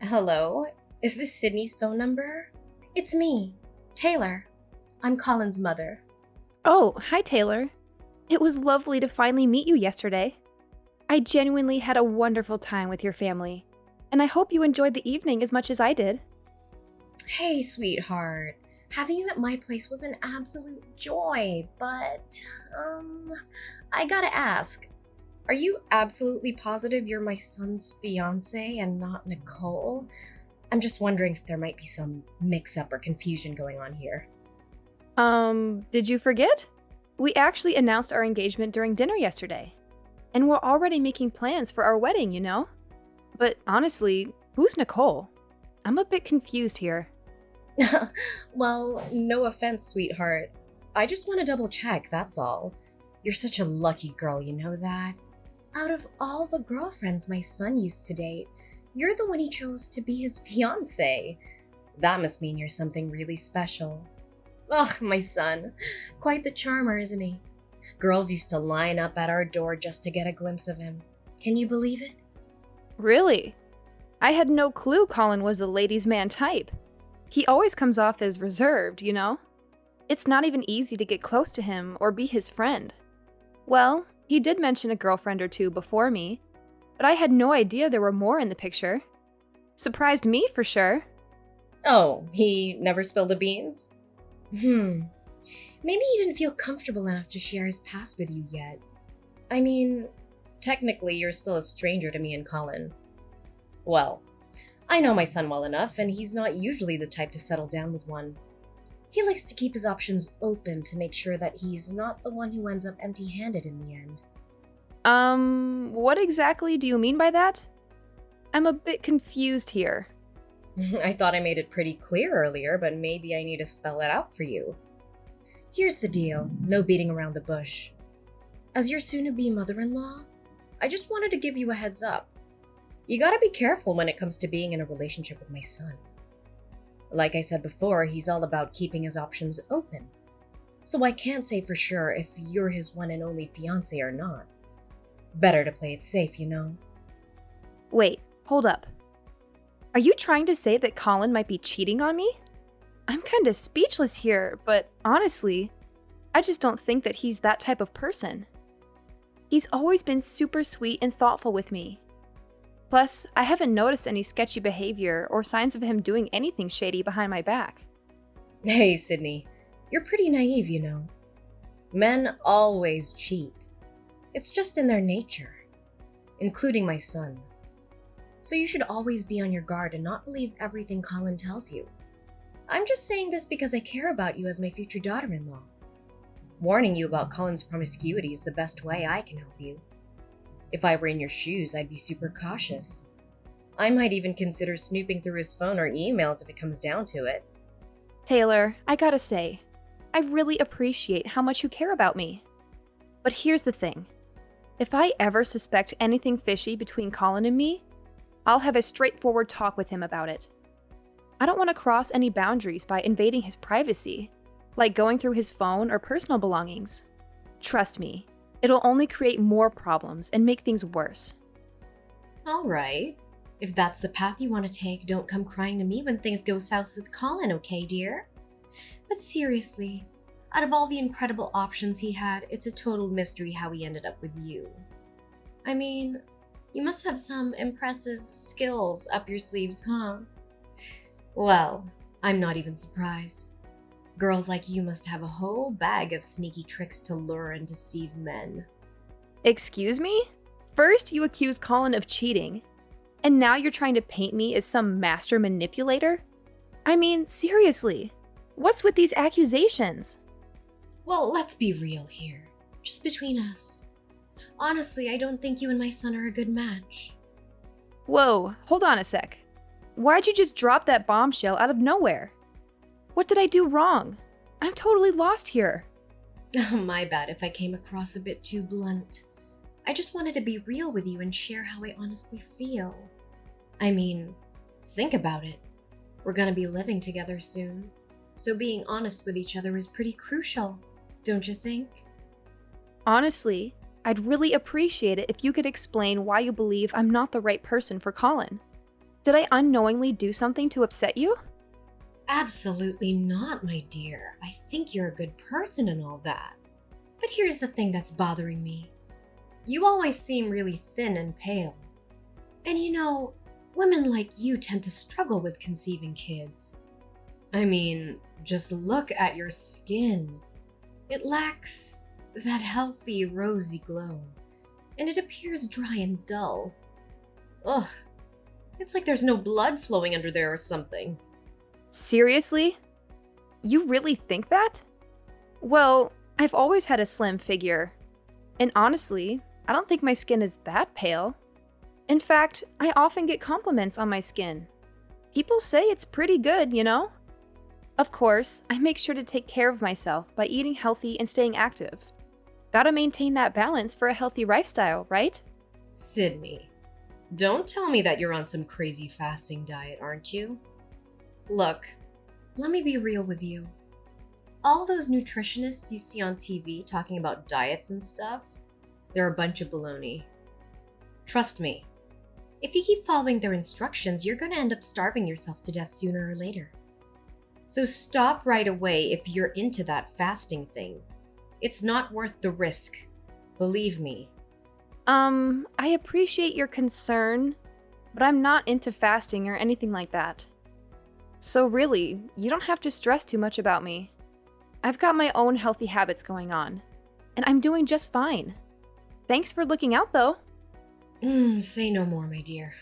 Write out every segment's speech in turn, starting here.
Hello? Is this Sydney's phone number? It's me, Taylor. I'm Colin's mother. Oh, hi, Taylor. It was lovely to finally meet you yesterday. I genuinely had a wonderful time with your family, and I hope you enjoyed the evening as much as I did. Hey, sweetheart. Having you at my place was an absolute joy, but, I gotta ask. Are you absolutely positive you're my son's fiance and not Nicole? I'm just wondering if there might be some mix-up or confusion going on here. Did you forget? We actually announced our engagement during dinner yesterday, and we're already making plans for our wedding, you know? But honestly, who's Nicole? I'm a bit confused here. Well, no offense, sweetheart. I just want to double check, that's all. You're such a lucky girl, you know that? Out of all the girlfriends my son used to date, you're the one he chose to be his fiance. That must mean you're something really special. Ugh, my son. Quite the charmer, isn't he? Girls used to line up at our door just to get a glimpse of him. Can you believe it? Really? I had no clue Colin was a ladies' man type. He always comes off as reserved, you know? It's not even easy to get close to him or be his friend. Well, he did mention a girlfriend or two before me, but I had no idea there were more in the picture. Surprised me for sure. Oh, he never spilled the beans? Maybe he didn't feel comfortable enough to share his past with you yet. I mean, technically, you're still a stranger to me and Colin. Well, I know my son well enough, and he's not usually the type to settle down with one. He likes to keep his options open to make sure that he's not the one who ends up empty-handed in the end. What exactly do you mean by that? I'm a bit confused here. I thought I made it pretty clear earlier, but maybe I need to spell it out for you. Here's the deal, no beating around the bush. As your soon-to-be mother-in-law, I just wanted to give you a heads up. You gotta be careful when it comes to being in a relationship with my son. Like I said before, he's all about keeping his options open. So I can't say for sure if you're his one and only fiancé or not. Better to play it safe, you know? Wait, hold up. Are you trying to say that Colin might be cheating on me? I'm kinda speechless here, but honestly, I just don't think that he's that type of person. He's always been super sweet and thoughtful with me. Plus, I haven't noticed any sketchy behavior or signs of him doing anything shady behind my back. Hey, Sydney, you're pretty naive, you know. Men always cheat. It's just in their nature, including my son. So you should always be on your guard and not believe everything Colin tells you. I'm just saying this because I care about you as my future daughter-in-law. Warning you about Colin's promiscuity is the best way I can help you. If I were in your shoes, I'd be super cautious. I might even consider snooping through his phone or emails if it comes down to it. Taylor, I gotta say, I really appreciate how much you care about me. But here's the thing. If I ever suspect anything fishy between Colin and me, I'll have a straightforward talk with him about it. I don't want to cross any boundaries by invading his privacy, like going through his phone or personal belongings. Trust me, it'll only create more problems and make things worse. All right. If that's the path you want to take, don't come crying to me when things go south with Colin, okay, dear? But seriously, out of all the incredible options he had, it's a total mystery how he ended up with you. I mean, you must have some impressive skills up your sleeves, huh? Well, I'm not even surprised. Girls like you must have a whole bag of sneaky tricks to lure and deceive men. Excuse me? First you accuse Colin of cheating, and now you're trying to paint me as some master manipulator? I mean, seriously, what's with these accusations? Well, let's be real here. Just between us. Honestly, I don't think you and my son are a good match. Whoa, hold on a sec. Why'd you just drop that bombshell out of nowhere? What did I do wrong? I'm totally lost here. My bad if I came across a bit too blunt. I just wanted to be real with you and share how I honestly feel. I mean, think about it. We're gonna be living together soon, so being honest with each other is pretty crucial, don't you think? Honestly, I'd really appreciate it if you could explain why you believe I'm not the right person for Colin. Did I unknowingly do something to upset you? Absolutely not, my dear. I think you're a good person and all that. But here's the thing that's bothering me. You always seem really thin and pale. And women like you tend to struggle with conceiving kids. I mean, just look at your skin. It lacks that healthy, rosy glow, and it appears dry and dull. Ugh, it's like there's no blood flowing under there or something. Seriously? You really think that? Well, I've always had a slim figure. And honestly, I don't think my skin is that pale. In fact, I often get compliments on my skin. People say it's pretty good, you know? Of course, I make sure to take care of myself by eating healthy and staying active. Gotta maintain that balance for a healthy lifestyle, right? Sydney, don't tell me that you're on some crazy fasting diet, aren't you? Look, let me be real with you. All those nutritionists you see on TV talking about diets and stuff, they're a bunch of baloney. Trust me, if you keep following their instructions, you're gonna end up starving yourself to death sooner or later. So stop right away if you're into that fasting thing. It's not worth the risk. Believe me. I appreciate your concern, but I'm not into fasting or anything like that. So really, you don't have to stress too much about me. I've got my own healthy habits going on, and I'm doing just fine. Thanks for looking out, though. Say no more, my dear.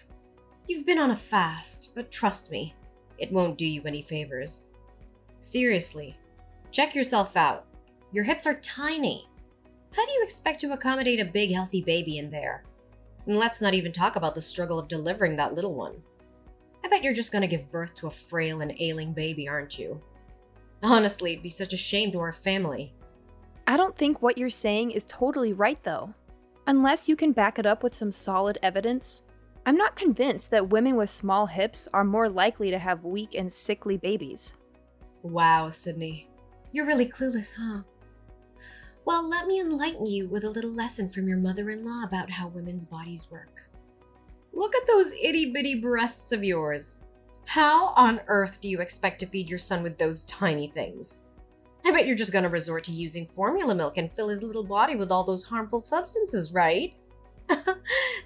You've been on a fast, but trust me, it won't do you any favors. Seriously, check yourself out. Your hips are tiny. How do you expect to accommodate a big, healthy baby in there? And let's not even talk about the struggle of delivering that little one. I bet you're just gonna give birth to a frail and ailing baby, aren't you? Honestly, it'd be such a shame to our family. I don't think what you're saying is totally right, though. Unless you can back it up with some solid evidence, I'm not convinced that women with small hips are more likely to have weak and sickly babies. Wow, Sydney. You're really clueless, huh? Well, let me enlighten you with a little lesson from your mother-in-law about how women's bodies work. Look at those itty-bitty breasts of yours. How on earth do you expect to feed your son with those tiny things? I bet you're just gonna resort to using formula milk and fill his little body with all those harmful substances, right?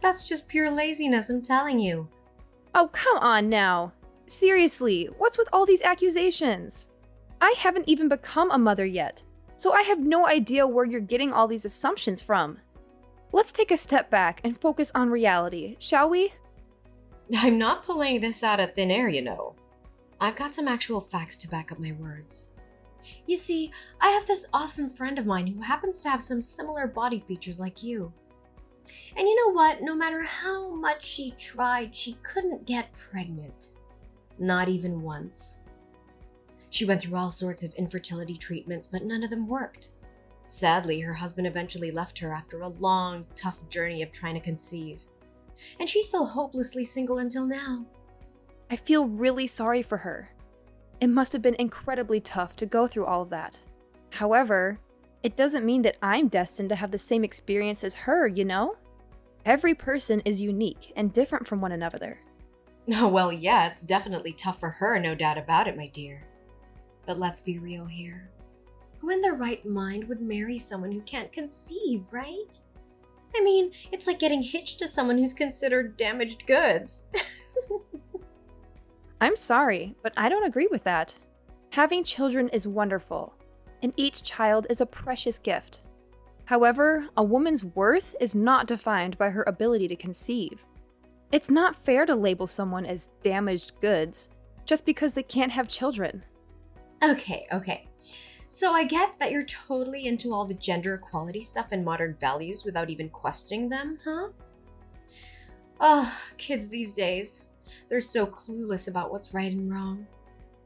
That's just pure laziness, I'm telling you. Oh, come on now. Seriously, what's with all these accusations? I haven't even become a mother yet, so I have no idea where you're getting all these assumptions from. Let's take a step back and focus on reality, shall we? I'm not pulling this out of thin air, I've got some actual facts to back up my words. You see, I have this awesome friend of mine who happens to have some similar body features like you. And you know what? No matter how much she tried, she couldn't get pregnant. Not even once. She went through all sorts of infertility treatments, but none of them worked. Sadly, her husband eventually left her after a long, tough journey of trying to conceive. And she's still hopelessly single until now. I feel really sorry for her. It must have been incredibly tough to go through all of that. However, it doesn't mean that I'm destined to have the same experience as her, you know? Every person is unique and different from one another. Oh, well, yeah, it's definitely tough for her, no doubt about it, my dear. But let's be real here. Who in their right mind would marry someone who can't conceive, right? I mean, it's like getting hitched to someone who's considered damaged goods. I'm sorry, but I don't agree with that. Having children is wonderful, and each child is a precious gift. However, a woman's worth is not defined by her ability to conceive. It's not fair to label someone as damaged goods just because they can't have children. Okay. So I get that you're totally into all the gender equality stuff and modern values without even questioning them, huh? Oh, kids these days. They're so clueless about what's right and wrong.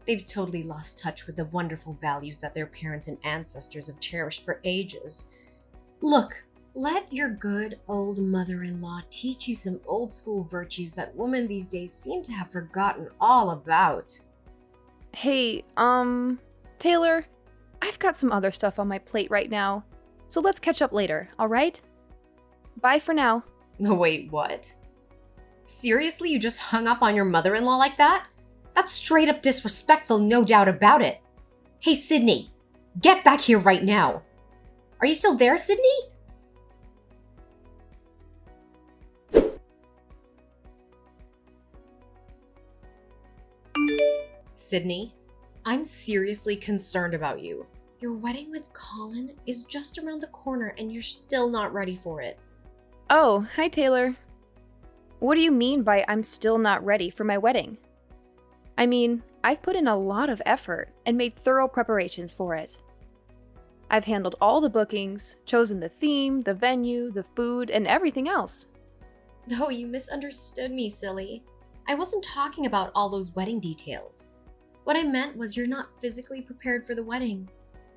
They've totally lost touch with the wonderful values that their parents and ancestors have cherished for ages. Look, let your good old mother-in-law teach you some old school virtues that women these days seem to have forgotten all about. Hey, Taylor, I've got some other stuff on my plate right now, so let's catch up later, alright? Bye for now. Wait, what? Seriously, you just hung up on your mother-in-law like that? That's straight up disrespectful, no doubt about it. Hey, Sydney, get back here right now. Are you still there, Sydney? Sydney, I'm seriously concerned about you. Your wedding with Colin is just around the corner and you're still not ready for it. Oh, hi Taylor. What do you mean by I'm still not ready for my wedding? I mean, I've put in a lot of effort and made thorough preparations for it. I've handled all the bookings, chosen the theme, the venue, the food, and everything else. Oh, you misunderstood me, silly. I wasn't talking about all those wedding details. What I meant was you're not physically prepared for the wedding.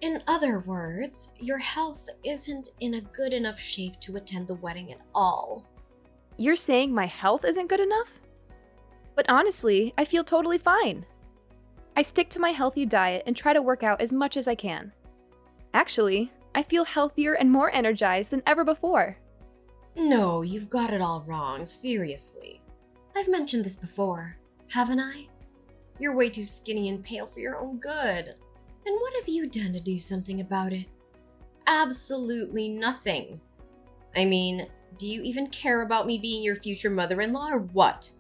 In other words, your health isn't in a good enough shape to attend the wedding at all. You're saying my health isn't good enough? But honestly, I feel totally fine. I stick to my healthy diet and try to work out as much as I can. Actually, I feel healthier and more energized than ever before. No, you've got it all wrong, seriously. I've mentioned this before, haven't I? You're way too skinny and pale for your own good. And what have you done to do something about it? Absolutely nothing. I mean, do you even care about me being your future mother-in-law or what?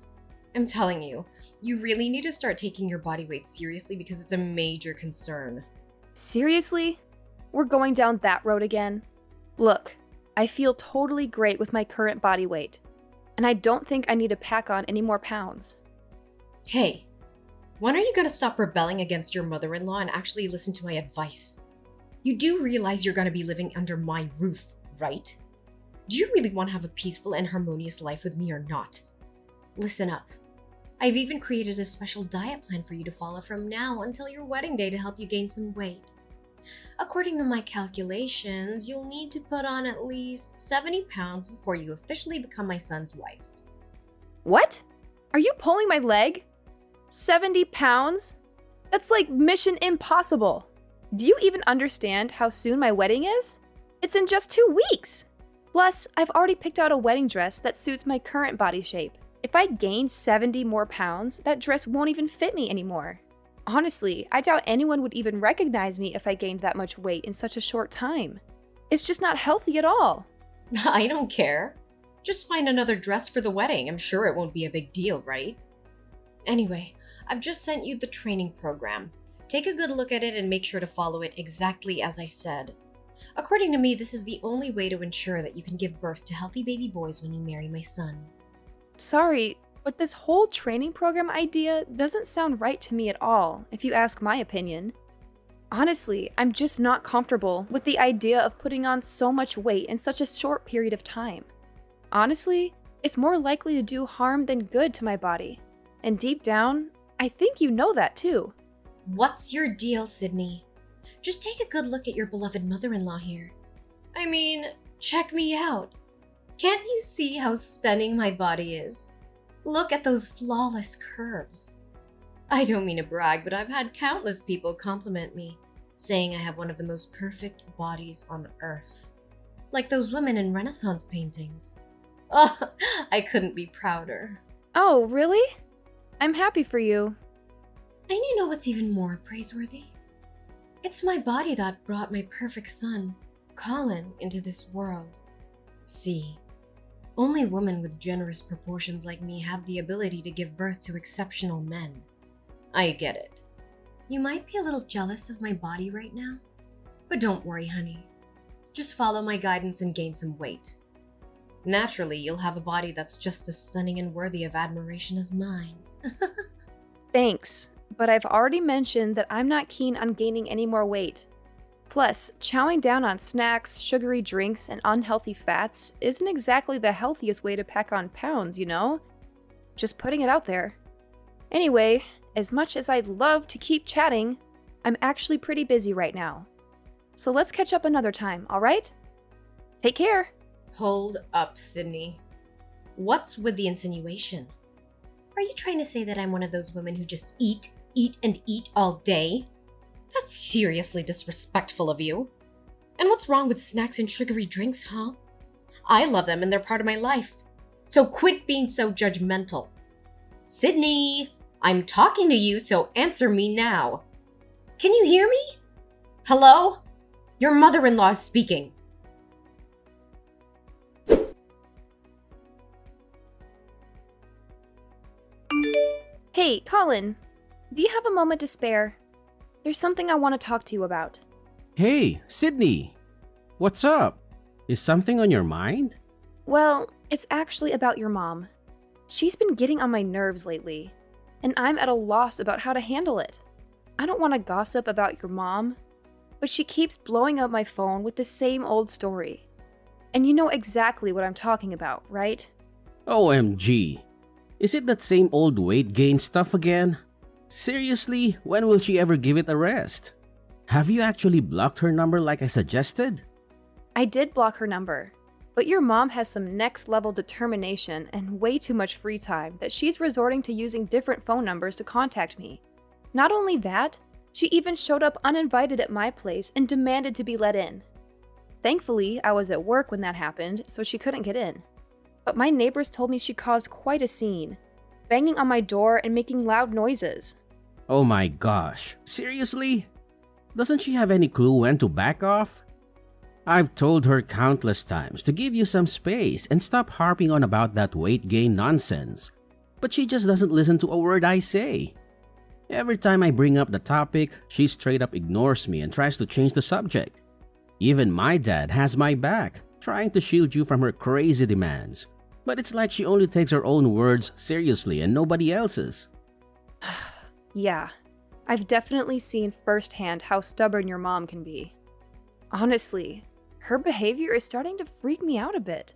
I'm telling you, you really need to start taking your body weight seriously because it's a major concern. Seriously? We're going down that road again? Look, I feel totally great with my current body weight, and I don't think I need to pack on any more pounds. Hey, when are you going to stop rebelling against your mother-in-law and actually listen to my advice? You do realize you're going to be living under my roof, right? Do you really want to have a peaceful and harmonious life with me or not? Listen up. I've even created a special diet plan for you to follow from now until your wedding day to help you gain some weight. According to my calculations, you'll need to put on at least 70 pounds before you officially become my son's wife. What? Are you pulling my leg? 70 pounds? That's like mission impossible. Do you even understand how soon my wedding is? It's in just 2 weeks. Plus, I've already picked out a wedding dress that suits my current body shape. If I gain 70 more pounds, that dress won't even fit me anymore. Honestly, I doubt anyone would even recognize me if I gained that much weight in such a short time. It's just not healthy at all. I don't care. Just find another dress for the wedding. I'm sure it won't be a big deal, right? Anyway, I've just sent you the training program. Take a good look at it and make sure to follow it exactly as I said. According to me, this is the only way to ensure that you can give birth to healthy baby boys when you marry my son. Sorry, but this whole training program idea doesn't sound right to me at all, if you ask my opinion. Honestly, I'm just not comfortable with the idea of putting on so much weight in such a short period of time. Honestly, it's more likely to do harm than good to my body. And deep down, I think you know that too. What's your deal, Sydney? Just take a good look at your beloved mother-in-law here. I mean, check me out. Can't you see how stunning my body is? Look at those flawless curves. I don't mean to brag, but I've had countless people compliment me, saying I have one of the most perfect bodies on earth. Like those women in Renaissance paintings. Oh, I couldn't be prouder. Oh, really? I'm happy for you. And you know what's even more praiseworthy? It's my body that brought my perfect son, Colin, into this world. See, only women with generous proportions like me have the ability to give birth to exceptional men. I get it. You might be a little jealous of my body right now, but don't worry, honey. Just follow my guidance and gain some weight. Naturally, you'll have a body that's just as stunning and worthy of admiration as mine. Thanks, but I've already mentioned that I'm not keen on gaining any more weight. Plus, chowing down on snacks, sugary drinks, and unhealthy fats isn't exactly the healthiest way to pack on pounds, you know? Just putting it out there. Anyway, as much as I'd love to keep chatting, I'm actually pretty busy right now. So let's catch up another time, alright? Take care! Hold up, Sydney. What's with the insinuation? Are you trying to say that I'm one of those women who just eat, and eat all day? That's seriously disrespectful of you. And what's wrong with snacks and sugary drinks, huh? I love them and they're part of my life. So quit being so judgmental. Sydney, I'm talking to you, so answer me now. Can you hear me? Hello? Your mother-in-law is speaking. Hey, Colin, do you have a moment to spare? There's something I want to talk to you about. Hey, Sydney! What's up? Is something on your mind? Well, it's actually about your mom. She's been getting on my nerves lately, and I'm at a loss about how to handle it. I don't want to gossip about your mom, but she keeps blowing up my phone with the same old story. And you know exactly what I'm talking about, right? OMG! Is it that same old weight gain stuff again? Seriously, when will she ever give it a rest? Have you actually blocked her number like I suggested? I did block her number, but your mom has some next level determination and way too much free time that she's resorting to using different phone numbers to contact me. Not only that, she even showed up uninvited at my place and demanded to be let in. Thankfully, I was at work when that happened, so she couldn't get in. But my neighbors told me she caused quite a scene, banging on my door and making loud noises. Oh my gosh, seriously? Doesn't she have any clue when to back off? I've told her countless times to give you some space and stop harping on about that weight gain nonsense, but she just doesn't listen to a word I say. Every time I bring up the topic, she straight up ignores me and tries to change the subject. Even my dad has my back, trying to shield you from her crazy demands. But it's like she only takes her own words seriously and nobody else's. Yeah, I've definitely seen firsthand how stubborn your mom can be. Honestly, her behavior is starting to freak me out a bit.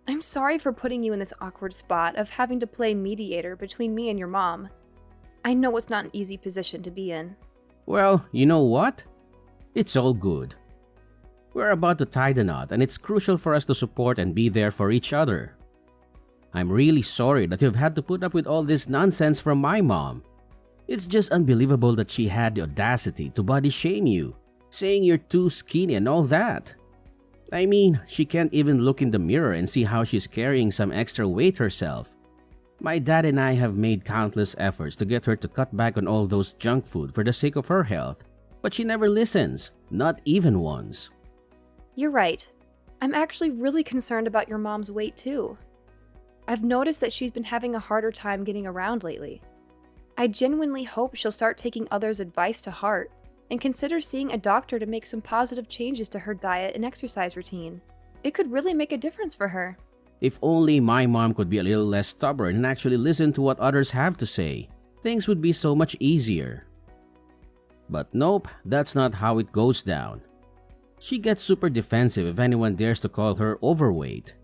I'm sorry for putting you in this awkward spot of having to play mediator between me and your mom. I know it's not an easy position to be in. Well, you know what? It's all good. We're about to tie the knot and it's crucial for us to support and be there for each other. I'm really sorry that you've had to put up with all this nonsense from my mom. It's just unbelievable that she had the audacity to body shame you, saying you're too skinny and all that. I mean, she can't even look in the mirror and see how she's carrying some extra weight herself. My dad and I have made countless efforts to get her to cut back on all those junk food for the sake of her health, but she never listens, not even once. You're right. I'm actually really concerned about your mom's weight too. I've noticed that she's been having a harder time getting around lately. I genuinely hope she'll start taking others' advice to heart and consider seeing a doctor to make some positive changes to her diet and exercise routine. It could really make a difference for her. If only my mom could be a little less stubborn and actually listen to what others have to say, things would be so much easier. But nope, that's not how it goes down. She gets super defensive if anyone dares to call her overweight.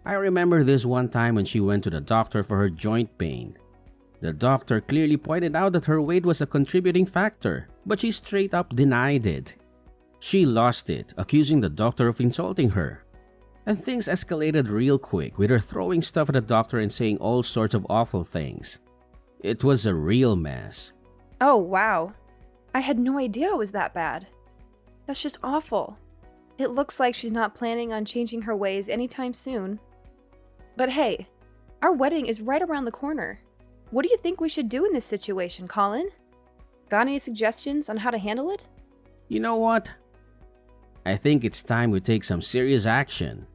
I remember this one time when she went to the doctor for her joint pain. The doctor clearly pointed out that her weight was a contributing factor, but she straight up denied it. She lost it, accusing the doctor of insulting her. And things escalated real quick with her throwing stuff at the doctor and saying all sorts of awful things. It was a real mess. Oh, wow. I had no idea it was that bad. That's just awful. It looks like she's not planning on changing her ways anytime soon. But hey, our wedding is right around the corner. What do you think we should do in this situation, Colin? Got any suggestions on how to handle it? You know what? I think it's time we take some serious action.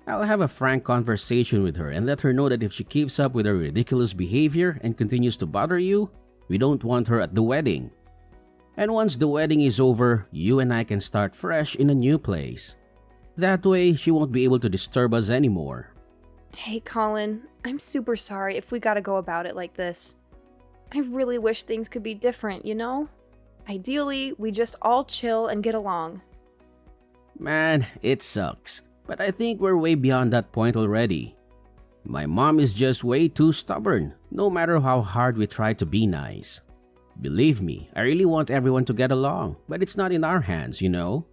I'll have a frank conversation with her and let her know that if she keeps up with her ridiculous behavior and continues to bother you, we don't want her at the wedding. And once the wedding is over, you and I can start fresh in a new place. That way, she won't be able to disturb us anymore. Hey, Colin, I'm super sorry if we gotta go about it like this. I really wish things could be different, you know? Ideally, we just all chill and get along. Man, it sucks, but I think we're way beyond that point already. My mom is just way too stubborn, no matter how hard we try to be nice. Believe me, I really want everyone to get along, but it's not in our hands, you know?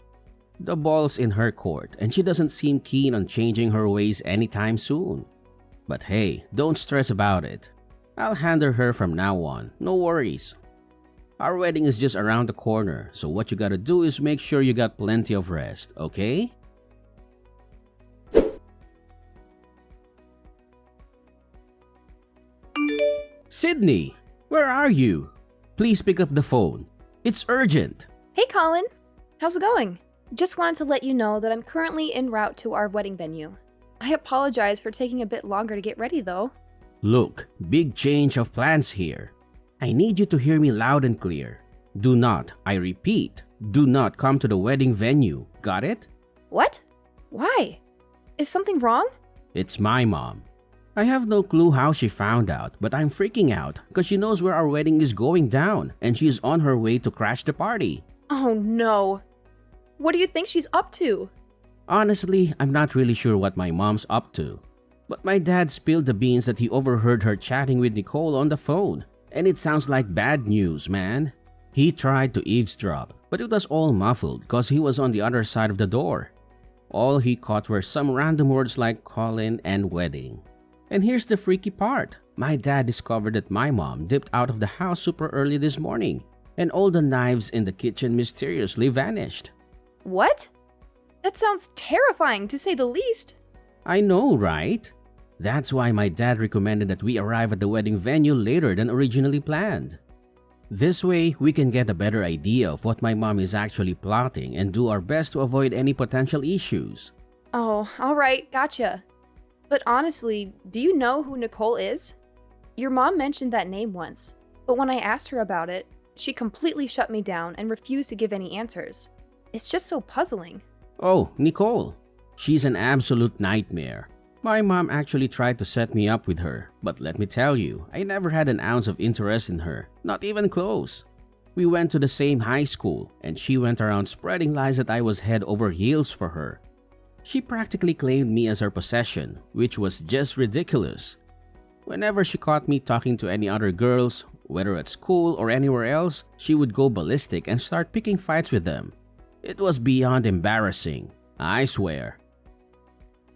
The ball's in her court, and she doesn't seem keen on changing her ways anytime soon. But hey, don't stress about it. I'll handle her from now on, no worries. Our wedding is just around the corner, so what you gotta do is make sure you got plenty of rest, okay? Sydney, where are you? Please pick up the phone. It's urgent. Hey, Colin. How's it going? Just wanted to let you know that I'm currently en route to our wedding venue. I apologize for taking a bit longer to get ready, though. Look, big change of plans here. I need you to hear me loud and clear. Do not, I repeat, do not come to the wedding venue. Got it? What? Why? Is something wrong? It's my mom. I have no clue how she found out, but I'm freaking out because she knows where our wedding is going down and she is on her way to crash the party. Oh no. What do you think she's up to? Honestly, I'm not really sure what my mom's up to. But my dad spilled the beans that he overheard her chatting with Nicole on the phone. And it sounds like bad news, man. He tried to eavesdrop, but it was all muffled because he was on the other side of the door. All he caught were some random words like Colin and wedding. And here's the freaky part. My dad discovered that my mom dipped out of the house super early this morning, and all the knives in the kitchen mysteriously vanished. What? That sounds terrifying, to say the least. I know, right? That's why my dad recommended that we arrive at the wedding venue later than originally planned. This way, we can get a better idea of what my mom is actually plotting and do our best to avoid any potential issues. Oh, alright, gotcha. But honestly, do you know who Nicole is? Your mom mentioned that name once, but when I asked her about it, she completely shut me down and refused to give any answers. It's just so puzzling. Oh, Nicole. She's an absolute nightmare. My mom actually tried to set me up with her, but let me tell you, I never had an ounce of interest in her, not even close. We went to the same high school, and she went around spreading lies that I was head over heels for her. She practically claimed me as her possession, which was just ridiculous. Whenever she caught me talking to any other girls, whether at school or anywhere else, she would go ballistic and start picking fights with them. It was beyond embarrassing, I swear.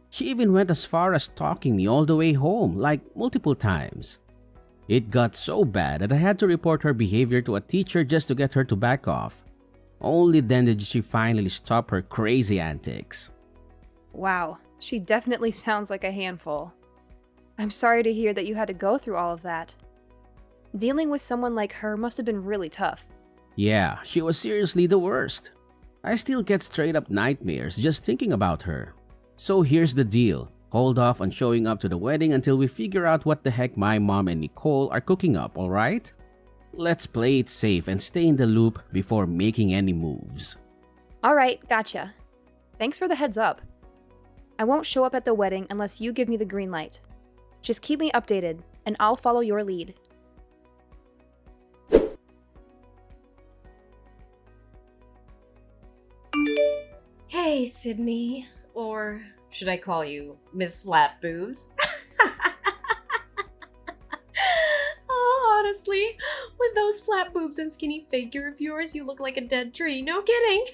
She even went as far as stalking me all the way home, like multiple times. It got so bad that I had to report her behavior to a teacher just to get her to back off. Only then did she finally stop her crazy antics. Wow, she definitely sounds like a handful. I'm sorry to hear that you had to go through all of that. Dealing with someone like her must have been really tough. Yeah, she was seriously the worst. I still get straight up nightmares just thinking about her. So here's the deal. Hold off on showing up to the wedding until we figure out what the heck my mom and Nicole are cooking up, alright? Let's play it safe and stay in the loop before making any moves. Alright, gotcha. Thanks for the heads up. I won't show up at the wedding unless you give me the green light. Just keep me updated, and I'll follow your lead. Hey, Sydney. Or should I call you Miss Flat Boobs? Oh, honestly, with those flat boobs and skinny figure of yours, you look like a dead tree. No kidding.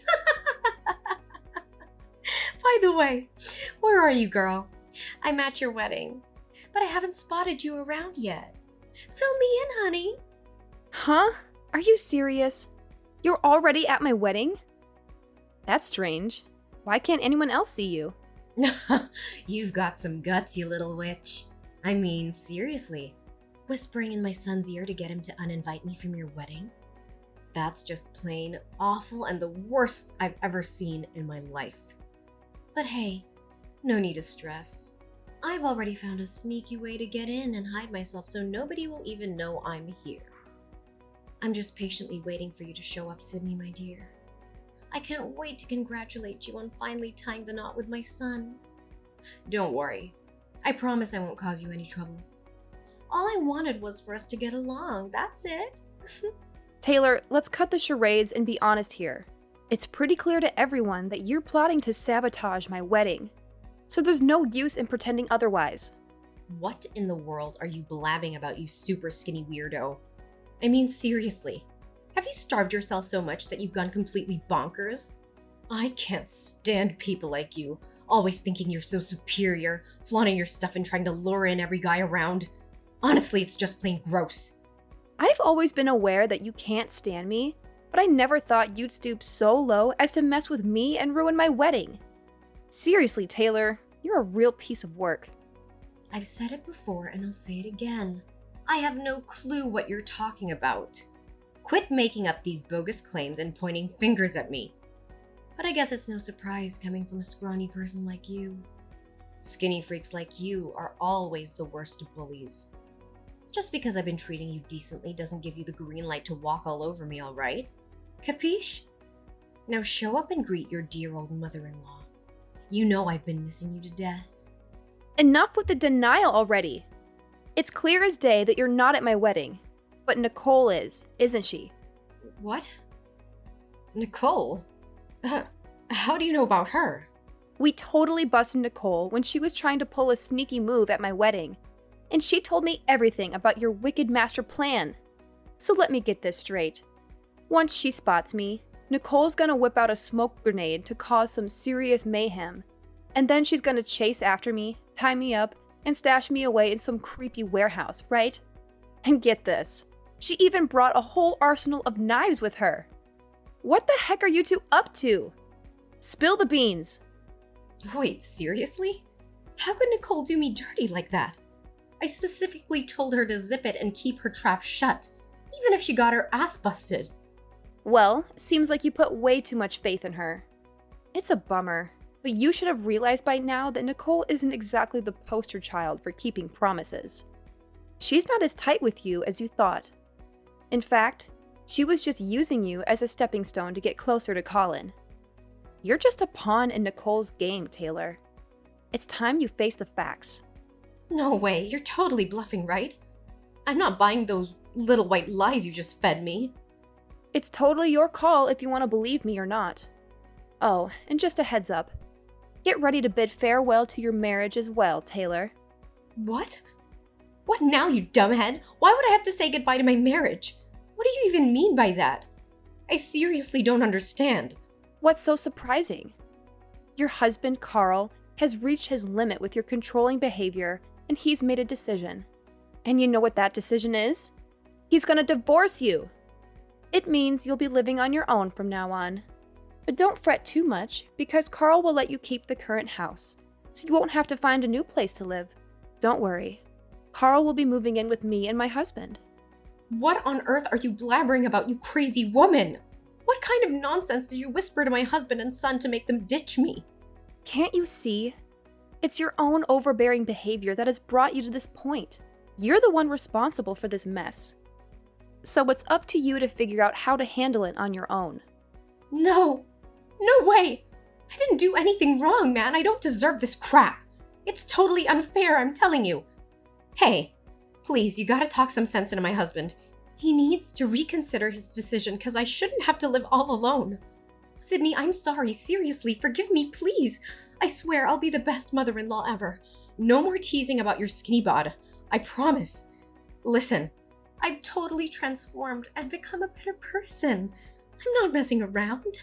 By the way, where are you, girl? I'm at your wedding, but I haven't spotted you around yet. Fill me in, honey. Huh? Are you serious? You're already at my wedding? That's strange. Why can't anyone else see you? You've got some guts, you little witch. I mean, seriously. Whispering in my son's ear to get him to uninvite me from your wedding? That's just plain awful and the worst I've ever seen in my life. But hey, no need to stress. I've already found a sneaky way to get in and hide myself so nobody will even know I'm here. I'm just patiently waiting for you to show up, Sydney, my dear. I can't wait to congratulate you on finally tying the knot with my son. Don't worry. I promise I won't cause you any trouble. All I wanted was for us to get along. That's it. Taylor, let's cut the charades and be honest here. It's pretty clear to everyone that you're plotting to sabotage my wedding. So there's no use in pretending otherwise. What in the world are you blabbing about, you super skinny weirdo? I mean, seriously. Have you starved yourself so much that you've gone completely bonkers? I can't stand people like you, always thinking you're so superior, flaunting your stuff and trying to lure in every guy around. Honestly, it's just plain gross. I've always been aware that you can't stand me, but I never thought you'd stoop so low as to mess with me and ruin my wedding. Seriously, Taylor, you're a real piece of work. I've said it before and I'll say it again. I have no clue what you're talking about. Quit making up these bogus claims and pointing fingers at me. But I guess it's no surprise coming from a scrawny person like you. Skinny freaks like you are always the worst bullies. Just because I've been treating you decently doesn't give you the green light to walk all over me, all right? Capiche? Now show up and greet your dear old mother-in-law. You know I've been missing you to death. Enough with the denial already. It's clear as day that you're not at my wedding, but Nicole is, isn't she? What? Nicole? How do you know about her? We totally busted Nicole when she was trying to pull a sneaky move at my wedding, and she told me everything about your wicked master plan. So let me get this straight. Once she spots me, Nicole's gonna whip out a smoke grenade to cause some serious mayhem, and then she's gonna chase after me, tie me up, and stash me away in some creepy warehouse, right? And get this, she even brought a whole arsenal of knives with her. What the heck are you two up to? Spill the beans. Wait, seriously? How could Nicole do me dirty like that? I specifically told her to zip it and keep her trap shut, even if she got her ass busted. Well, seems like you put way too much faith in her. It's a bummer, but you should have realized by now that Nicole isn't exactly the poster child for keeping promises. She's not as tight with you as you thought. In fact, she was just using you as a stepping stone to get closer to Colin. You're just a pawn in Nicole's game, Taylor. It's time you face the facts. No way, you're totally bluffing, right? I'm not buying those little white lies you just fed me. It's totally your call if you want to believe me or not. Oh, and just a heads up. Get ready to bid farewell to your marriage as well, Taylor. What? What now, you dumbhead? Why would I have to say goodbye to my marriage? What do you even mean by that? I seriously don't understand. What's so surprising? Your husband, Carl, has reached his limit with your controlling behavior, and he's made a decision. And you know what that decision is? He's gonna divorce you! It means you'll be living on your own from now on. But don't fret too much, because Carl will let you keep the current house, so you won't have to find a new place to live. Don't worry. Carl will be moving in with me and my husband. What on earth are you blabbering about, you crazy woman? What kind of nonsense did you whisper to my husband and son to make them ditch me? Can't you see? It's your own overbearing behavior that has brought you to this point. You're the one responsible for this mess. So it's up to you to figure out how to handle it on your own. No! No way! I didn't do anything wrong, man. I don't deserve this crap. It's totally unfair, I'm telling you. Hey, please, you gotta talk some sense into my husband. He needs to reconsider his decision because I shouldn't have to live all alone. Sydney, I'm sorry. Seriously, forgive me, please. I swear I'll be the best mother-in-law ever. No more teasing about your skinny bod. I promise. Listen, I've totally transformed and become a better person. I'm not messing around.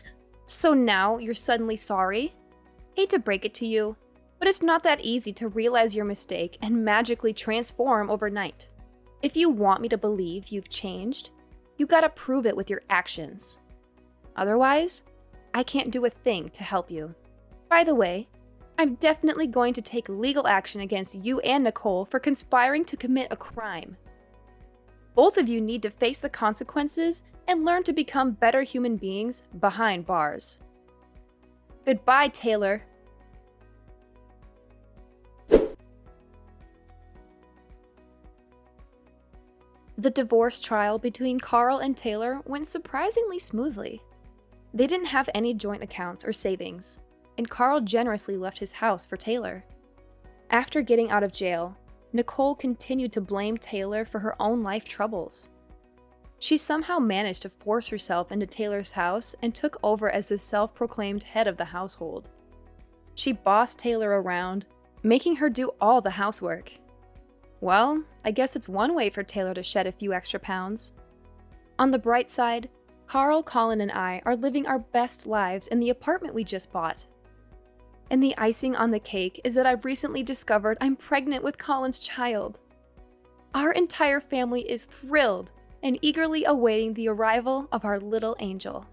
So now you're suddenly sorry? Hate to break it to you, but it's not that easy to realize your mistake and magically transform overnight. If you want me to believe you've changed, you gotta prove it with your actions. Otherwise, I can't do a thing to help you. By the way, I'm definitely going to take legal action against you and Nicole for conspiring to commit a crime. Both of you need to face the consequences and learn to become better human beings behind bars. Goodbye, Taylor. The divorce trial between Carl and Taylor went surprisingly smoothly. They didn't have any joint accounts or savings, and Carl generously left his house for Taylor. After getting out of jail, Nicole continued to blame Taylor for her own life troubles. She somehow managed to force herself into Taylor's house and took over as the self-proclaimed head of the household. She bossed Taylor around, making her do all the housework. Well, I guess it's one way for Taylor to shed a few extra pounds. On the bright side, Carl, Colin, and I are living our best lives in the apartment we just bought. And the icing on the cake is that I've recently discovered I'm pregnant with Colin's child. Our entire family is thrilled and eagerly awaiting the arrival of our little angel.